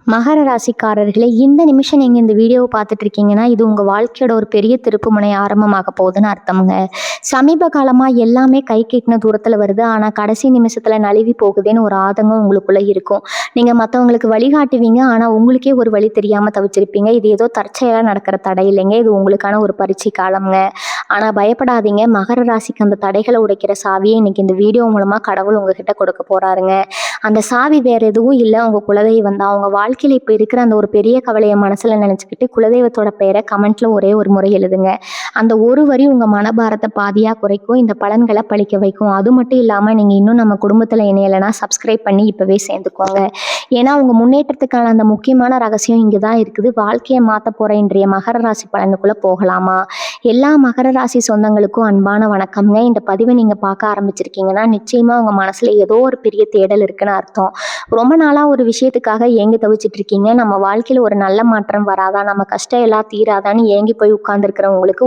மகர ராசிக்காரர்களே, இந்த நிமிஷம் நீங்க இந்த வீடியோவை பார்த்துட்டு இருக்கீங்கன்னா, இது உங்க வாழ்க்கையோட ஒரு பெரிய திருப்புமுனை ஆரம்பமாக போகுதுன்னு அர்த்தம்ங்க. சமீப காலமா எல்லாமே கை கெட்டின தூரத்துல வருது. ஆனா கடைசி நிமிஷத்துல நழுவி போகுதேன்னு ஒரு ஆதங்கம் உங்களுக்குள்ள இருக்கும். நீங்க மத்தவங்களுக்கு வழிகாட்டுவீங்க. ஆனா உங்களுக்கே ஒரு வழி தெரியாம தவிச்சிருப்பீங்க. இது ஏதோ தற்செயலா நடக்கிற தடை இல்லைங்க. இது உங்களுக்கான ஒரு பரீட்சை காலம்ங்க. ஆனா பயப்படாதீங்க. மகர ராசிக்கு அந்த தடைகளை உடைக்கிற சாவியை இன்னைக்கு இந்த வீடியோ மூலமா கடவுள் உங்ககிட்ட கொடுக்க போறாருங்க. அந்த சாவி வேற எதுவும் இல்லை, உங்க குலதெய்வம் தான். உங்க வாழ்க்கையில இப்ப இருக்கிற அந்த ஒரு பெரிய கவலையை மனசுல நினைச்சுக்கிட்டு குலதெய்வத்தோட பெயரை கமெண்ட்ல ஒரே ஒரு முறை எழுதுங்க. அந்த ஒரு வரி உங்க மனபாரத்தை பாதியா குறைக்கும், இந்த பலன்களை பழிக்க வைக்கும். அது மட்டும் இல்லாம நீங்க இன்னும் நம்ம குடும்பத்துல இணையலைன்னா சப்ஸ்கிரைப் பண்ணி இப்பவே சேர்ந்துக்கோங்க. ஏன்னா உங்க முன்னேற்றத்துக்கான அந்த முக்கியமான ரகசியம் இங்கதான் இருக்குது. வாழ்க்கையை மாத்த போற இன்றைய மகர ராசி பலனுக்குள்ள போகலாமா? எல்லா மகர ராசி சொந்தங்களுக்கும் அன்பான வணக்கம்ங்க. இந்த பதிவை நீங்க பார்க்க ஆரம்பிச்சிருக்கீங்கன்னா நிச்சயமா உங்க மனசுல ஏதோ ஒரு பெரிய தேடல் இருக்குன்னு அர்த்தம். ரொம்ப நாளா ஒரு விஷயத்துக்காக ஏங்கி தவிச்சிட்டு இருக்கீங்க. நம்ம வாழ்க்கையில ஒரு நல்ல மாற்றம் வராதா, நம்ம கஷ்டம் எல்லாம் தீராதான்னு ஏங்கி போய் உட்கார்ந்துருக்கிறவங்களுக்கு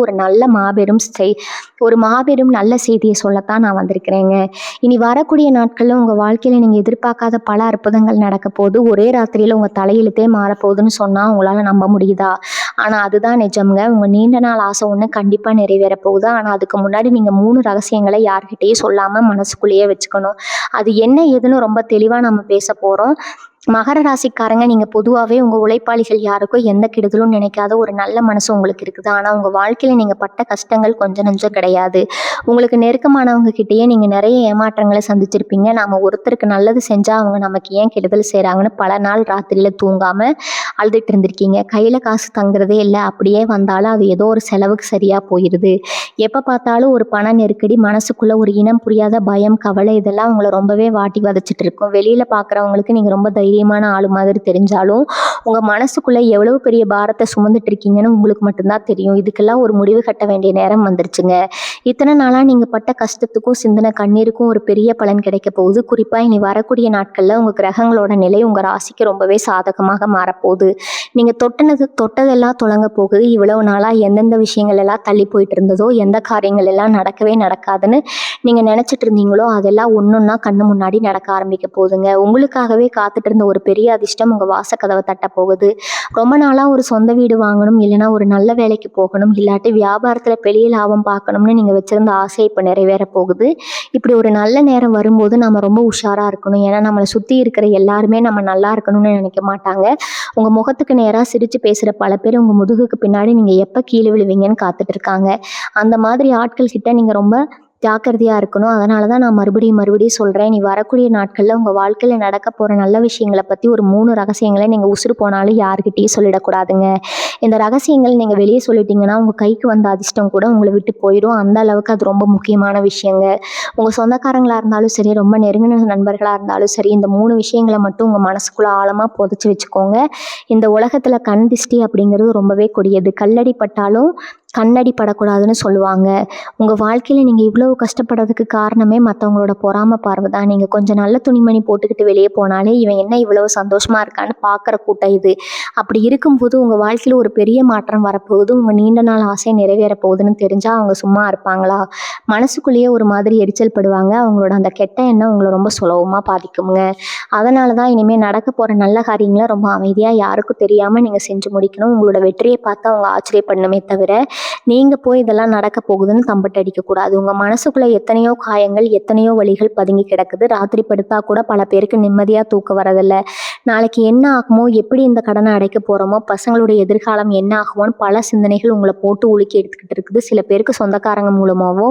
ஒரு மாபெரும் நல்ல செய்தியை சொல்லத்தான் நான் வந்திருக்கிறேங்க. இனி வரக்கூடிய நாட்கள்ல உங்க வாழ்க்கையில நீங்க எதிர்பார்க்காத பல அற்புதங்கள் நடக்க போகுது. ஒரே ராத்திரியில உங்க தலையெழுத்தே மாறப்போகுதுன்னு சொன்னா உங்களால நம்ப முடியுதா? ஆனா அதுதான் நிஜம்ங்க. உங்க நீண்ட நாள் ஆசை ஒண்ணு கண்டிப்பா நிறைவேற போகுது. ஆனா அதுக்கு முன்னாடி நீங்க 3 ரகசியங்களை யார்கிட்டயும் சொல்லாம மனசுக்குள்ளேயே வச்சுக்கணும். அது என்ன ஏதுன்னு ரொம்ப தெளிவா நம்ம பேச போறோம். மகர ராசிக்காரங்க, நீங்க பொதுவாகவே உங்க உழைப்பாளிகள் யாருக்கும் எந்த கெடுதலும் நினைக்காத ஒரு நல்ல மனசு உங்களுக்கு இருக்குது. ஆனா உங்க வாழ்க்கையில நீங்க பட்ட கஷ்டங்கள் கொஞ்சம் நஞ்சம் கிடையாது. உங்களுக்கு நெருக்கமானவங்க கிட்டேயே நீங்க நிறைய ஏமாற்றங்களை சந்திச்சிருப்பீங்க. நாம ஒருத்தருக்கு நல்லது செஞ்சா அவங்க நமக்கு ஏன் கெடுதல் செய்றாங்கன்னு பல நாள் ராத்திரியில தூங்காம அழுதுட்டு இருந்திருக்கீங்க. கையில காசு தங்குறதே இல்லை, அப்படியே வந்தாலும் அது ஏதோ ஒரு செலவுக்கு சரியா போயிருது. எப்ப பார்த்தாலும் ஒரு பண நெருக்கடி, மனசுக்குள்ள ஒரு இனம் புரியாத பயம், கவலை, இதெல்லாம் உங்களை ரொம்பவே வாட்டி வதச்சிட்டு இருக்கும். வெளியில பாக்குறவங்களுக்கு நீங்க ரொம்ப தைரியமான ஆளு மாதிரி தெரிஞ்சாலும் உங்க மனசுக்குள்ள எவ்வளவு பெரிய பாரத்தை சுமந்துட்டு இருக்கீங்கன்னு உங்களுக்கு மட்டும்தான் தெரியும். இதுக்கெல்லாம் ஒரு முடிவு கட்ட வேண்டிய நேரம் வந்துருச்சுங்க. இத்தனை நாளா நீங்க பட்ட கஷ்டத்துக்கும் சிந்தின கண்ணீருக்கும் ஒரு பெரிய பலன் கிடைக்க போகுது. குறிப்பா இனி வரக்கூடிய நாட்கள்ல உங்க கிரகங்களோட நிலை உங்க ராசிக்கு ரொம்பவே சாதகமாக மாறப்போகுது. நீங்க தொட்டதெல்லாம் தொடங்க போகுது. இவ்வளவு நாளா எந்தெந்த விஷயங்கள் எல்லாம் தள்ளி போயிட்டு இருந்ததோ, எந்த காரியங்கள் எல்லாம் நடக்கவே நடக்காதுன்னு நீங்க நினைச்சிட்டு இருந்தீங்களோ, அதெல்லாம் ஒன்னொன்னா கண்ணு முன்னாடி நடக்க ஆரம்பிக்க போகுதுங்க. உங்களுக்காகவே காத்துட்டு இருந்த ஒரு பெரிய அதிர்ஷ்டம் உங்க வாசக்கதவை தட்ட போகுது. ரொம்ப நாளா ஒரு சொந்த வீடு வாங்கணும், இல்லைன்னா ஒரு நல்ல வேலைக்கு போகணும், இல்லாட்டி வியாபாரத்துல பெரிய லாபம் பார்க்கணும்னு நீங்க வச்சிருந்த ஆசை இப்ப நிறைவேற போகுது. இப்படி ஒரு நல்ல நேரம் வரும்போது நம்ம ரொம்ப உஷாரா இருக்கணும். ஏன்னா நம்மளை சுத்தி இருக்கிற எல்லாருமே நம்ம நல்லா இருக்கணும்னு நினைக்க மாட்டாங்க. உங்க முகத்துக்கு நேரா சிரிச்சு பேசுற பல பேர் உங்க முதுகுக்கு பின்னாடி நீங்க எப்ப கீழே விழுவீங்கன்னு காத்துட்டு இருக்காங்க. அந்த மாதிரி ஆட்கள் கிட்ட நீங்க ரொம்ப ஜாக்கிரதையா இருக்கணும். அதனாலதான் நான் மறுபடியும் சொல்றேன். நீ வரக்கூடிய நாட்கள்ல உங்க வாழ்க்கையில நடக்க போற நல்ல விஷயங்களை பத்தி ஒரு 3 ரகசியங்களை நீங்க உசுறு போனாலும் யாருக்கிட்டையும் சொல்லிடக்கூடாதுங்க. இந்த ரகசியங்கள் நீங்க வெளியே சொல்லிட்டீங்கன்னா உங்க கைக்கு வந்த அதிர்ஷ்டம் கூட உங்களை விட்டு போயிடும். அந்த அளவுக்கு அது ரொம்ப முக்கியமான விஷயங்க. உங்க சொந்தக்காரங்களா இருந்தாலும் சரி, ரொம்ப நெருங்கின நண்பர்களா இருந்தாலும் சரி, இந்த 3 விஷயங்களை மட்டும் உங்க மனசுக்குள்ள ஆழமா புதைச்சு வச்சுக்கோங்க. இந்த உலகத்துல கண் திஷ்டி அப்படிங்கிறது ரொம்பவே கொடியது. கல்லடி பட்டாலும் கண்ணடி படக்கூடாதுன்னு சொல்லுவாங்க. உங்க வாழ்க்கையில நீங்க இவ்வளவு கஷ்டப்படுறதுக்கு காரணமே மற்றவங்களோட பொறாம பார்வை தான். நீங்க கொஞ்சம் நல்ல துணிமணி போட்டுக்கிட்டு வெளியே போனாலே இவன் என்ன இவ்வளவு சந்தோஷமா இருக்கான்னு பார்க்குற கூட்டம் இது. அப்படி இருக்கும்போது உங்க வாழ்க்கையில ஒரு பெரிய மாற்றம் வரப்போகுது. உங்க நீண்ட நாள் ஆசை நிறைவேற போகுதுன்னு தெரிஞ்சா அவங்க சும்மா இருப்பாங்களா? மனசுக்குள்ளேயே ஒரு மாதிரி எரிச்சல் படுவாங்க. அவங்களோட அந்த கெட்ட எண்ணம் உங்களை ரொம்ப சுலபமா பாதிக்குங்க. அதனாலதான் இனிமேல் நடக்க போற நல்ல காரியங்களை ரொம்ப அமைதியா யாருக்கும் தெரியாம நீங்க செஞ்சு முடிக்கணும். உங்களோட வெற்றியை பார்த்து அவங்க ஆச்சரியப்படணுமே தவிர நீங்க போய் இதெல்லாம் நடக்க போகுதுன்னு தம்பட்டு அடிக்க கூடாது. உங்க மனசுக்குள்ள எத்தனையோ காயங்கள், எத்தனையோ வலிகள் பதுங்கி கிடக்குது. ராத்திரி படுத்தா கூட பல பேருக்கு நிம்மதியா தூக்கம் வரதில்ல. நாளைக்கு என்ன ஆகுமோ, எப்படி இந்த கடனை அடைக்க போறோமோ, பசங்களுடைய எதிர்காலம் என்ன ஆகுமோன்னு பல சிந்தனைகள் உங்களை போட்டு உலுக்கி எடுத்துக்கிட்டு இருக்குது. சில பேருக்கு சொந்தக்காரங்க மூலமாவோ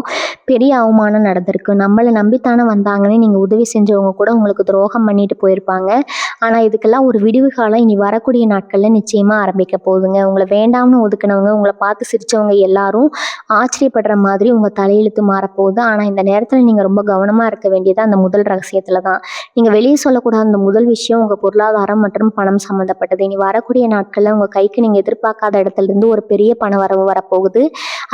பெரிய அவமானம் நடந்திருக்கு. நம்மளை நம்பித்தானே வந்தாங்கன்னு நீங்க உதவி செஞ்சவங்க கூட உங்களுக்கு துரோகம் பண்ணிட்டு போயிருப்பாங்க. ஆனா இதுக்கெல்லாம் ஒரு விடிவு காலம் இனி வரக்கூடிய நாட்கள்ல நிச்சயமா ஆரம்பிக்க போகுதுங்க. உங்களை வேண்டாம்னு ஒதுக்குனவங்க, உங்களை பார்த்து சிரிச்சவங்க எல்லாரும் ஆச்சரியப்படுற மாதிரி உங்க தலையெழுத்து மாறப்போகுது. ஆனா இந்த நேரத்துல நீங்க ரொம்ப கவனமா இருக்க வேண்டியது அந்த முதல் ரகசியத்துல தான். நீங்க வெளியே சொல்லக்கூடாத அந்த முதல் விஷயம் உங்க பொருளாதாரம் மற்றும் பணம் சம்பந்தப்பட்டது. இனி வரக்கூடிய நாட்கள்ல உங்க கைக்கு நீங்க எதிர்பார்க்காத இடத்துல இருந்து ஒரு பெரிய பண வரவு வரப்போகுது.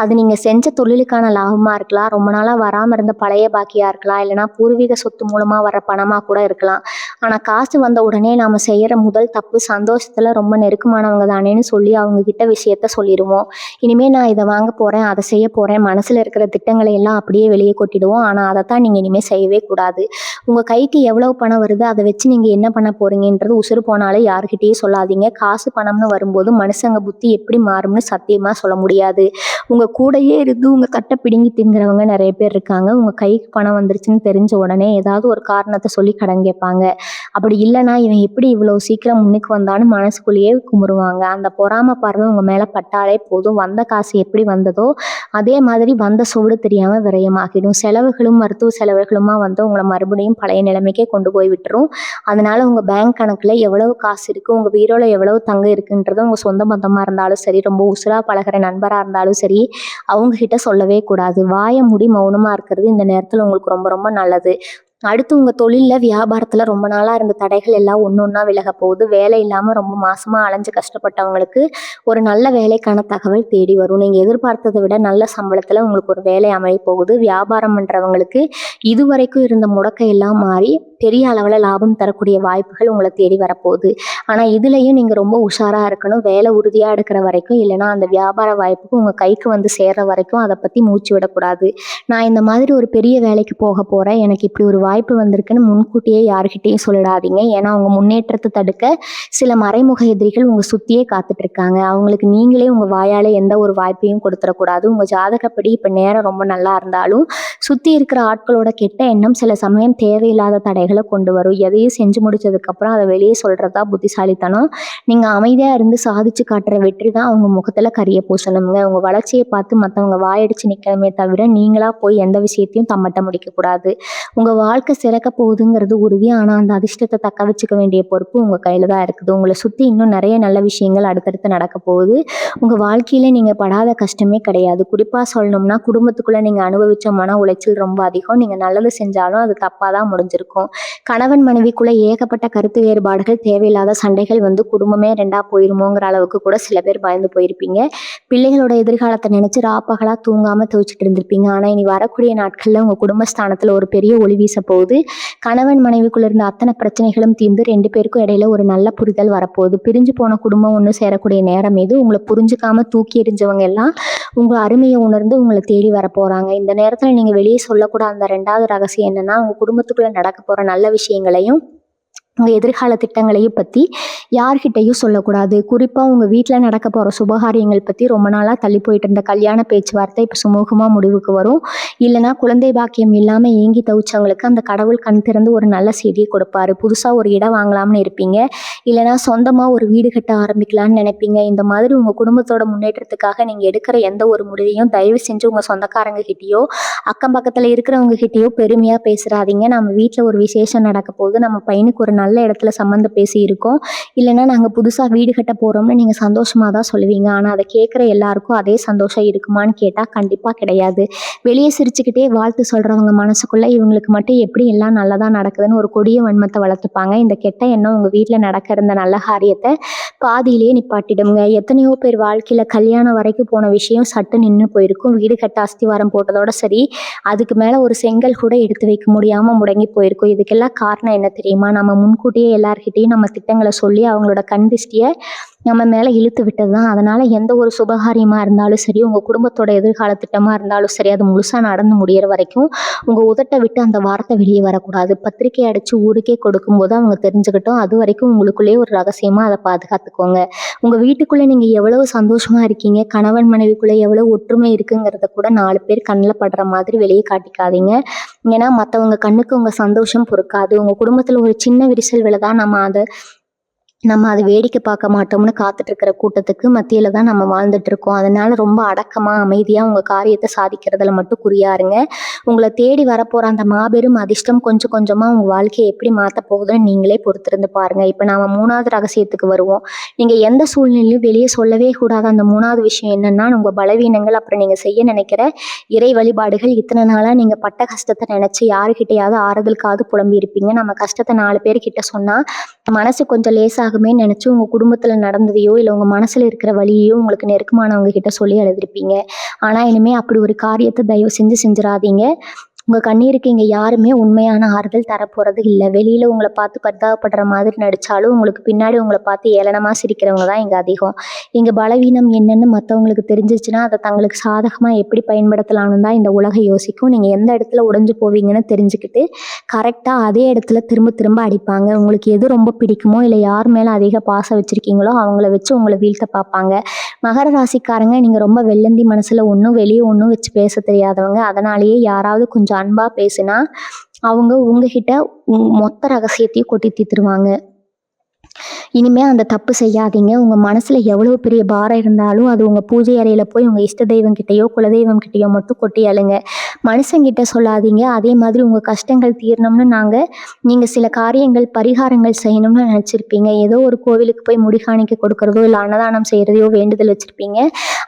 அது நீங்க செஞ்ச தொழிலுக்கான லாபமா இருக்கலாம், ரொம்ப நாளா வராம இருந்த பழைய பாக்கியா இருக்கலாம், இல்லைன்னா பூர்வீக சொத்து மூலமா வர பணமா கூட இருக்கலாம். ஆனா காசு வந்த உடனே நாம செய்யற முதல் தப்பு சந்தோஷத்துல ரொம்ப நெருக்கமானவங்க தானேன்னு சொல்லி அவங்க கிட்ட விஷயத்த சொல்லிடுவோம். இனிமே நான் இதை வாங்க போகிறேன், அதை செய்ய போகிறேன், மனசில் இருக்கிற திட்டங்களை எல்லாம் அப்படியே வெளியே கொட்டிடுவோம். ஆனால் அதைத்தான் நீங்கள் இனிமேல் செய்யவே கூடாது. உங்கள் கைக்கு எவ்வளவு பணம் வருது, அதை வச்சு நீங்கள் என்ன பண்ண போகிறீங்கன்றது உசுறு போனாலே யாருக்கிட்டேயும் சொல்லாதீங்க. காசு பணம்னு வரும்போது மனுஷங்க புத்தி எப்படி மாறும்னு சத்தியமாக சொல்ல முடியாது. உங்கள் கூடயே இருந்து உங்கள் தட்டை பிடுங்கி திங்கிறவங்க நிறைய பேர் இருக்காங்க. உங்கள் கைக்கு பணம் வந்துருச்சுன்னு தெரிஞ்ச உடனே ஏதாவது ஒரு காரணத்தை சொல்லி கடன் கேட்பாங்க. அப்படி இல்லைன்னா இவன் எப்படி இவ்வளோ சீக்கிரம் முன்னுக்கு வந்தான்னு மனசுக்குள்ளேயே குமுறுவாங்க. அந்த பொறாமை பார்வை உங்கள் மேலே பட்டாலே போதும், வந்த காசு எப்படி வந்ததோ அதே மாதிரி வந்த சோடு தெரியாமல் விரயமாகிடும். செலவுகளும் மருத்துவ செலவுகளுமா வந்து உங்களை மறுபடியும் பழைய நிலைமைக்கே கொண்டு போய் விட்டுரும். அதனால உங்கள் பேங்க் கணக்கில் எவ்வளவு காசு இருக்குது, உங்கள் வீரோட எவ்வளவு தங்கம் இருக்குன்றது உங்கள் சொந்த பந்தமாக இருந்தாலும் சரி, ரொம்ப உசுரா பழகிற நண்பராக இருந்தாலும் சரி, அவங்கக்கிட்ட சொல்லவே கூடாது. வாயை மூடி மௌனமாக இருக்கிறது இந்த நேரத்தில் உங்களுக்கு ரொம்ப ரொம்ப நல்லது. அடுத்து உங்கள் தொழிலில் வியாபாரத்தில் ரொம்ப நாளாக இருந்த தடைகள் எல்லாம் ஒன்று ஒன்றா விலக போகுது. வேலை இல்லாமல் ரொம்ப மாசமாக அலைஞ்சு கஷ்டப்பட்டவங்களுக்கு ஒரு நல்ல வேலைக்கான தகவல் தேடி வரும். நீங்கள் எதிர்பார்த்ததை விட நல்ல சம்பளத்தில் உங்களுக்கு ஒரு வேலை அமைய போகுது. வியாபாரம் பண்ணுறவங்களுக்கு இதுவரைக்கும் இருந்த முடக்கை எல்லாம் மாறி பெரிய அளவில் லாபம் தரக்கூடிய வாய்ப்புகள் உங்களை தேடி வரப்போகுது. ஆனால் இதுலேயும் நீங்கள் ரொம்ப உஷாராக இருக்கணும். வேலை உறுதியாக எடுக்கிற வரைக்கும், இல்லைனா அந்த வியாபார வாய்ப்புக்கு உங்கள் கைக்கு வந்து சேர்ற வரைக்கும் அதை பற்றி மூச்சு விடக்கூடாது. நான் இந்த மாதிரி ஒரு பெரிய வேலைக்கு போக போகிறேன், எனக்கு இப்படி ஒரு வாய்ப்பு வந்திருக்குன்னு முன்கூட்டியே யாருக்கிட்டையும் சொல்லிடாதீங்க. ஏன்னா அவங்க முன்னேற்றத்தை தடுக்க சில மறைமுக எதிரிகள் உங்கள் சுற்றியே காத்துட்ருக்காங்க. அவங்களுக்கு நீங்களே உங்கள் வாயால் எந்த ஒரு வாய்ப்பையும் கொடுத்துடக்கூடாது. உங்கள் ஜாதகப்படி இப்போ நேரம் ரொம்ப நல்லா இருந்தாலும் சுற்றி இருக்கிற ஆட்களோட கெட்ட எண்ணம் சில சமயம் தேவையில்லாத தடைகளை கொண்டு வரும். எதையும் செஞ்சு முடிச்சதுக்கப்புறம் அதை வெளியே சொல்கிறதா புத்திசாலித்தனம். நீங்கள் அமைதியாக இருந்து சாதிச்சு காட்டுற வெற்றி தான் அவங்க முகத்தில் கரிய பூசணுங்க. உங்கள் வளர்ச்சியை பார்த்து மற்றவங்க வாயடிச்சு நிற்கணுமே தவிர நீங்களாக போய் எந்த விஷயத்தையும் தம்மட்ட முடிக்கக்கூடாது. உங்கள் வாழ்க்கை சிறக்க போகுதுங்கிறது உறுதி. ஆனால் அந்த அதிர்ஷ்டத்தை தக்க வச்சுக்க வேண்டிய பொறுப்பு உங்கள் கையில் தான் இருக்குது. உங்களை சுற்றி இன்னும் நிறைய நல்ல விஷயங்கள் அடுத்தடுத்து நடக்க போகுது. உங்கள் வாழ்க்கையில் நீங்கள் படாத கஷ்டமே கிடையாது. குறிப்பாக சொல்லணும்னா குடும்பத்துக்குள்ளே நீங்கள் அனுபவித்த மன உளைச்சல் ரொம்ப அதிகம். நீங்கள் நல்லது செஞ்சாலும் அது தப்பாக தான் முடிஞ்சிருக்கும். கணவன் மனைவிக்குள்ளே ஏகப்பட்ட கருத்து வேறுபாடுகள், தேவையில்லாத சண்டைகள் வந்து குடும்பமே ரெண்டாக போயிருமோங்கிற அளவுக்கு கூட சில பேர் பயந்து போயிருப்பீங்க. பிள்ளைகளோட எதிர்காலத்தை நினச்சி ராப்பகலாக தூங்காமல் துவச்சிட்டு இருந்திருப்பீங்க. ஆனால் இனி வரக்கூடிய நாட்களில் உங்கள் குடும்பஸ்தானத்தில் ஒரு பெரிய ஒளி வீச போகுது. கணவன் மனைவிக்குள்ள இருந்த அத்தனை பிரச்சனைகளும் தீர்ந்து 2 பேருக்கும் இடையில ஒரு நல்ல புரிதல் வரப்போகுது. பிரிஞ்சு போன குடும்பம் ஒன்று சேரக்கூடிய நேரம் இது. உங்களை புரிஞ்சுக்காம தூக்கி எறிஞ்சவங்க எல்லாம் உங்கள் அருமையை உணர்ந்து உங்களை தேடி வர போகிறாங்க. இந்த நேரத்தில் நீங்கள் வெளியே சொல்லக்கூடாத அந்த 2வது ரகசியம் என்னென்னா, உங்கள் குடும்பத்துக்குள்ளே நடக்க போகிற நல்ல விஷயங்களையும் உங்கள் எதிர்கால திட்டங்களையும் பற்றி யார்கிட்டையும் சொல்லக்கூடாது. குறிப்பாக உங்கள் வீட்டில் நடக்க போகிற சுபகாரியங்கள் பற்றி ரொம்ப நாளாக தள்ளி போயிட்டு இருந்த கல்யாண பேச்சுவார்த்தை இப்போ சுமூகமாக முடிவுக்கு வரும். இல்லைனா குழந்தை பாக்கியம் இல்லாமல் ஏங்கி தவிச்சவங்களுக்கு அந்த கடவுள் கண் திறந்து ஒரு நல்ல செய்தியை கொடுப்பாரு. புதுசாக ஒரு இடம் வாங்கலாம்னு இருப்பீங்க, இல்லைனா சொந்தமாக ஒரு வீடு கட்ட ஆரம்பிக்கலான்னு நினைப்பீங்க. இந்த மாதிரி உங்கள் குடும்பத்தோட முன்னேற்றத்துக்காக நீங்கள் எடுக்கிற எந்த ஒரு முடிவையும் தயவு செஞ்சு உங்கள் சொந்தக்காரங்க கிட்டேயோ அக்கம் பக்கத்தில் இருக்கிறவங்க கிட்டேயோ பெருமையாக பேசுகிறாதீங்க. நம்ம வீட்டில் ஒரு விசேஷம் நடக்க போகுது, நம்ம பையனுக்கு ஒரு நல்ல இடத்துல சம்மந்தம் பேசி இருக்கோம், இல்லைன்னா நாங்கள் புதுசாக வீடு கட்ட போகிறோம்னு நீங்கள் சந்தோஷமாக தான் சொல்லுவீங்க. ஆனால் அதை கேட்குற எல்லாருக்கும் அதே சந்தோஷம் இருக்குமான்னு கேட்டால் கண்டிப்பாக கிடையாது. வெளியே சிரிச்சுக்கிட்டே வாழ்த்து சொல்கிறவங்க மனசுக்குள்ளே இவங்களுக்கு மட்டும் எப்படி எல்லாம் நல்லதாக நடக்குதுன்னு ஒரு கொடிய வன்மத்தை வளர்த்துப்பாங்க. இந்த கெட்ட எண்ணம் உங்கள் வீட்டில் நடக்கிற இந்த நல்ல காரியத்தை பாதியிலேயே நிப்பாட்டிடுங்க. எத்தனையோ பேர் வாழ்க்கையில் கல்யாணம் வரைக்கும் போன விஷயம் சட்டு நின்று போயிருக்கும். வீடு கட்ட அஸ்திவாரம் போட்டதோட சரி, அதுக்கு மேலே ஒரு செங்கல் கூட எடுத்து வைக்க முடியாமல் முடங்கி போயிருக்கும். இதுக்கெல்லாம் காரணம் என்ன தெரியுமா? நம்ம முன்கூட்டியே எல்லார்கிட்டையும் நம்ம திட்டங்களை சொல்லி அவங்களோட கண் திருஷ்டியை நம்ம மேலே இழுத்து விட்டது தான். அதனால் எந்த ஒரு சுபகாரியமாக இருந்தாலும் சரி, உங்கள் குடும்பத்தோட எதிர்கால திட்டமாக இருந்தாலும் சரி, அது முழுசாக நடந்து முடிகிற வரைக்கும் உங்கள் உதட்டை விட்டு அந்த வார்த்தை வெளியே வரக்கூடாது. பத்திரிக்கை அடித்து ஊருக்கே கொடுக்கும்போது அவங்க தெரிஞ்சுக்கிட்டோம். அது வரைக்கும் உங்களுக்குள்ளேயே ஒரு ரகசியமாக அதை பாதுகாத்துக்கோங்க. உங்கள் வீட்டுக்குள்ளே நீங்கள் எவ்வளவு சந்தோஷமாக இருக்கீங்க, கணவன் மனைவிக்குள்ளே எவ்வளோ ஒற்றுமை இருக்குங்கிறத கூட 4 பேர் கண்ணில் படுற மாதிரி வெளியே காட்டிக்காதீங்க. ஏன்னா மற்றவங்க கண்ணுக்கு உங்கள் சந்தோஷம் பொறுக்காது. உங்கள் குடும்பத்தில் ஒரு சின்ன விரிசல் விழதான் நம்ம அதை வேடிக்கை பார்க்க மாட்டோம்னு காத்துட்ருக்கிற கூட்டத்துக்கு மத்தியில் தான் நம்ம வாழ்ந்துட்டுருக்கோம். அதனால் ரொம்ப அடக்கமாக அமைதியாக உங்கள் காரியத்தை சாதிக்கிறதுல மட்டும் குறியாருங்க. உங்களை தேடி வரப்போகிற அந்த மாபெரும் அதிர்ஷ்டம் கொஞ்சம் கொஞ்சமாக உங்கள் வாழ்க்கையை எப்படி மாற்ற போகுதுன்னு நீங்களே பொறுத்திருந்து பாருங்கள். இப்போ நாம் 3வது ரகசியத்துக்கு வருவோம். நீங்கள் எந்த சூழ்நிலையும் வெளியே சொல்லவே கூடாத அந்த 3வது விஷயம் என்னென்னா, உங்கள் பலவீனங்கள், அப்புறம் நீங்கள் செய்ய நினைக்கிற இறை வழிபாடுகள். இத்தனை நாளாக நீங்கள் பட்ட கஷ்டத்தை நினச்சி யாருக்கிட்டையாவது ஆறுதலுக்காவது புலம்பி இருப்பீங்க. நம்ம கஷ்டத்தை 4 பேர்கிட்ட சொன்னால் மனசு கொஞ்சம் லேசாகுமே நினச்சி உங்கள் குடும்பத்தில் நடந்ததையோ இல்லை உங்கள் மனசில் இருக்கிற வழியையோ உங்களுக்கு நெருக்கமானவங்க கிட்ட சொல்லி எழுதிருப்பீங்க. ஆனால் இனிமேல் அப்படி ஒரு காரியத்தை தயவு செஞ்சு செஞ்சிடாதீங்க. உங்கள் கண்ணீருக்கு இங்கே யாருமே உண்மையான ஆறுதல் தரப்போகிறது இல்லை. வெளியில் உங்களை பார்த்து பரிதாபப்படுற மாதிரி நடித்தாலும் உங்களுக்கு பின்னாடி உங்களை பார்த்து ஏளனமாக சிரிக்கிறவங்க தான் இங்கே அதிகம். இங்கே பலவீனம் என்னென்னு மற்றவங்களுக்கு தெரிஞ்சிச்சுன்னா அதை தங்களுக்கு சாதகமாக எப்படி பயன்படுத்தலாம்னு தான் இந்த உலகம் யோசிக்கும். நீங்கள் எந்த இடத்துல உடைஞ்சு போவீங்கன்னு தெரிஞ்சுக்கிட்டு கரெக்டாக அதே இடத்துல திரும்ப திரும்ப அடிப்பாங்க. உங்களுக்கு எது ரொம்ப பிடிக்குமோ இல்லை யார் மேலே அதிக பாசம் வச்சுருக்கீங்களோ அவங்கள வச்சு உங்களை வீழ்த்த பார்ப்பாங்க. மகர ராசிக்காரங்க, நீங்கள் ரொம்ப வெள்ளந்தி மனசில் ஒன்றும் வெளியே ஒன்றும் வச்சு பேச தெரியாதவங்க. அதனாலேயே யாராவது கொஞ்சம் அன்பாக பேசுனா அவங்க உங்ககிட்ட மொத்த ரகசியத்தையும் கொட்டி தீர்த்துருவாங்க. இனிமேல் அந்த தப்பு செய்யாதீங்க. உங்கள் மனசில் எவ்வளோ பெரிய பாரம் இருந்தாலும் அது உங்கள் பூஜை அறையில் போய் உங்கள் இஷ்ட தெய்வம் கிட்டேயோ குலதெய்வம் கிட்டேயோ மட்டும் கொட்டி அழுங்க. மனுஷங்கிட்ட சொல்லாதீங்க. அதே மாதிரி உங்கள் கஷ்டங்கள் தீரணும்னு நீங்கள் சில காரியங்கள் பரிகாரங்கள் செய்யணும்னு நினச்சிருப்பீங்க. ஏதோ ஒரு கோவிலுக்கு போய் முடிகாணிக்க கொடுக்குறதோ இல்லை அன்னதானம் செய்கிறதையோ வேண்டுதல் வச்சுருப்பீங்க.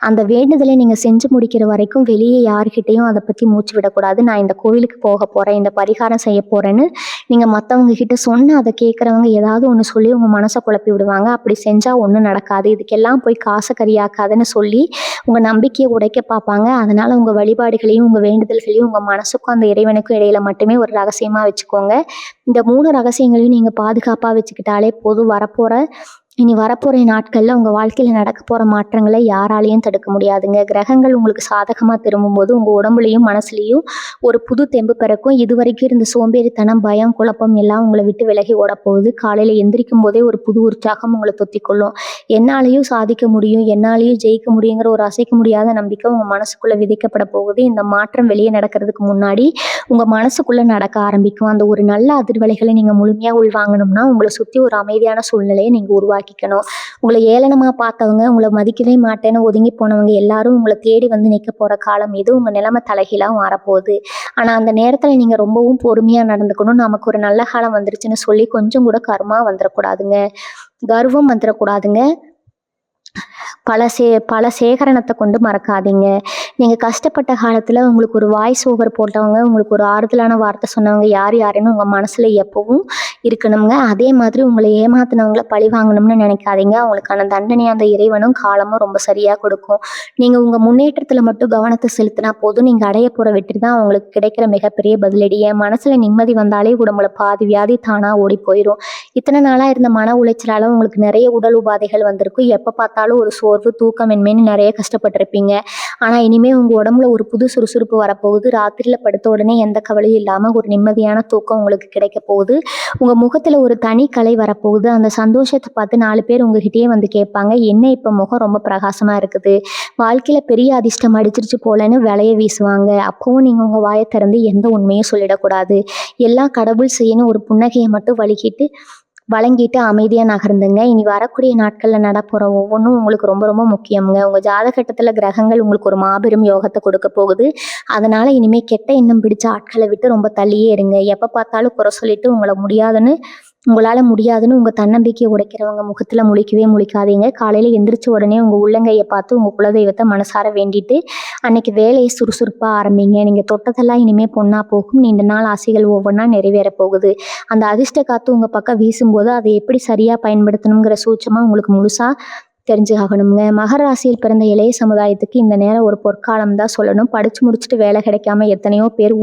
அந்த வேண்டுதலை நீங்கள் செஞ்சு முடிக்கிற வரைக்கும் வெளியே யாருக்கிட்டையும் அதை பற்றி மூச்சு விடக்கூடாது. நான் இந்த கோவிலுக்கு போக போகிறேன், இந்த பரிகாரம் செய்ய போகிறேன்னு நீங்கள் மற்றவங்க கிட்ட சொன்னால் அதை கேட்குறவங்க ஏதாவது ஒன்று சொல்லி உங்கள் மனசை குழப்பி விடுவாங்க. அப்படி செஞ்சால் ஒன்றும் நடக்காது. இதுக்கெல்லாம் போய் காசை கரியாக்காதுன்னு சொல்லி உங்கள் நம்பிக்கையை உடைக்க பார்ப்பாங்க. அதனால் உங்கள் வழிபாடுகளையும் உங்கள் வேண்டுதல்களையும் உங்கள் மனசுக்கும் அந்த இறைவனுக்கும் இடையில மட்டுமே ஒரு ரகசியமாக வச்சுக்கோங்க. இந்த 3 ரகசியங்களையும் நீங்கள் பாதுகாப்பாக வச்சுக்கிட்டாலே போதும். இனி வரப்போகிற நாட்களில் உங்கள் வாழ்க்கையில் நடக்க போகிற மாற்றங்களை யாராலையும் தடுக்க முடியாதுங்க. கிரகங்கள் உங்களுக்கு சாதகமாக திரும்பும்போது உங்கள் உடம்புலையும் மனசுலையும் ஒரு புது தெம்பு பிறக்கும். இது வரைக்கும் இருந்த சோம்பேறித்தனம், பயம், குழப்பம் எல்லாம் உங்களை விட்டு விலகி ஓடப்போகுது. காலையில் எந்திரிக்கும் போதே ஒரு புது உற்சாகம் உங்களை தொத்திக்கொள்ளும். என்னாலையும் சாதிக்க முடியும், என்னாலையும் ஜெயிக்க முடியுங்கிற ஒரு அசைக்க முடியாத நம்பிக்கை உங்கள் மனசுக்குள்ளே விதிக்கப்பட போகுது. இந்த மாற்றம் வெளியே நடக்கிறதுக்கு முன்னாடி உங்கள் மனசுக்குள்ளே நடக்க ஆரம்பிக்கும். அந்த ஒரு நல்ல அதிர்வலைகளை நீங்கள் முழுமையாக உள்வாங்கணும்னா உங்களை சுற்றி ஒரு அமைதியான சூழ்நிலையை நீங்கள் உருவாக்கிக்கணும். உங்களை ஏளனமாக பார்த்தவங்க, உங்களை மதிக்கவே மாட்டேன்னு ஒதுங்கி போனவங்க எல்லாரும் உங்களை தேடி வந்து நிற்க போகிற காலம் இது. உங்கள் நிலைமை தலைகீழாக மாறப்போகுது. ஆனால் அந்த நேரத்தில் நீங்கள் ரொம்பவும் பொறுமையாக நடந்துக்கணும். நமக்கு ஒரு நல்ல காலம் வந்துருச்சுன்னு சொல்லி கொஞ்சம் கூட கர்மா வந்துடக்கூடாதுங்க, கர்வம் வந்துடக்கூடாதுங்க. பல சேகரணத்தை கொண்டு மறக்காதீங்க. நீங்கள் கஷ்டப்பட்ட காலத்தில் உங்களுக்கு ஒரு வாய்ஸ் ஓவர் போட்டவங்க, உங்களுக்கு ஒரு ஆறுதலான வார்த்தை சொன்னவங்க யாருன்னு உங்கள் மனசில் எப்பவும் இருக்கணுங்க. அதே மாதிரி உங்களை ஏமாத்தினவங்கள பழி வாங்கணும்னு நினைக்காதீங்க. அவங்களுக்கான தண்டனை அந்த இறைவனும் காலமும் ரொம்ப சரியாக கொடுக்கும். நீங்கள் உங்கள் முன்னேற்றத்தில் மட்டும் கவனத்தை செலுத்தினா போதும். நீங்கள் அடைய போகிற வெற்றி தான் அவங்களுக்கு கிடைக்கிற மிகப்பெரிய பதிலடி. என் மனசில் நிம்மதி வந்தாலே உடம்புல பாதி வியாதி தானாக ஓடி போயிடும். இத்தனை நாளாக இருந்த மன உளைச்சலால் உங்களுக்கு நிறைய உடல் உபாதைகள் வந்திருக்கும். எப்போ பார்த்தாலும் ஒரு சோர்வு, தூக்கமின்மைன்னு நிறைய கஷ்டப்பட்டிருப்பீங்க. ஆனால் இனிமேல் உங்கள் உடம்புல ஒரு புது சுறுசுறுப்பு வரப்போகுது. ராத்திரியில் படுத்த உடனே எந்த கவலையும் இல்லாமல் ஒரு நிம்மதியான தூக்கம் உங்களுக்கு கிடைக்க போகுது. உங்கள் முகத்தில் ஒரு தனி கலை வரப்போகுது. அந்த சந்தோஷத்தை பார்த்து 4 பேர் உங்ககிட்டயே வந்து கேட்பாங்க, என்ன இப்போ முகம் ரொம்ப பிரகாசமாக இருக்குது, வாழ்க்கையில் பெரிய அதிர்ஷ்டம் அடிச்சிருச்சு போலன்னு விலைய வீசுவாங்க. அப்போவும் நீங்கள் உங்கள் வாயை திறந்து எந்த உண்மையும் சொல்லிடக்கூடாது. எல்லாம் கடவுள் செய்யணும் ஒரு புன்னகையை மட்டும் வழங்கிட்டு அமைதியாக நகர்ந்துங்க. இனி வரக்கூடிய நாட்களில் நடப்போகிற ஒவ்வொன்றும் உங்களுக்கு ரொம்ப ரொம்ப முக்கியங்க. உங்கள் ஜாதகட்டத்தில் கிரகங்கள் உங்களுக்கு ஒரு மாபெரும் யோகத்தை கொடுக்க போகுது. அதனால் இனிமேல் கெட்ட எண்ணம் பிடிச்ச ஆட்களை விட்டு ரொம்ப தள்ளியே இருங்க. எப்போ பார்த்தாலும் குறை சொல்லிட்டு உங்களால் முடியாதுன்னு உங்கள் தன்னம்பிக்கையை உடைக்கிறவங்க முகத்தில் முழிக்காதீங்க. காலையில் எந்திரிச்ச உடனே உங்கள் உள்ளங்கையை பார்த்து உங்கள் குலதெய்வத்தை மனசார வேண்டிட்டு அன்னைக்கு வேலையை சுறுசுறுப்பாக ஆரம்பிங்க. நீங்கள் தொட்டதெல்லாம் இனிமேல் பொண்ணாக போகும். நீண்ட நாள் ஆசைகள் ஒவ்வொன்றா நிறைவேற போகுது. அந்த அதிர்ஷ்ட காற்று உங்கள் பக்கம் வீசும்போது அதை எப்படி சரியாக பயன்படுத்தணுங்கிற சூட்சமாக உங்களுக்கு முழுசாக தெரிஞ்சாகணுங்க. மகர ராசியில் பிறந்த இளைய சமுதாயத்துக்கு இந்த நேரம் ஒரு பொற்காலம் தான் சொல்லணும். படித்து முடிச்சுட்டு வேலை கிடைக்காம எத்தனையோ பேர்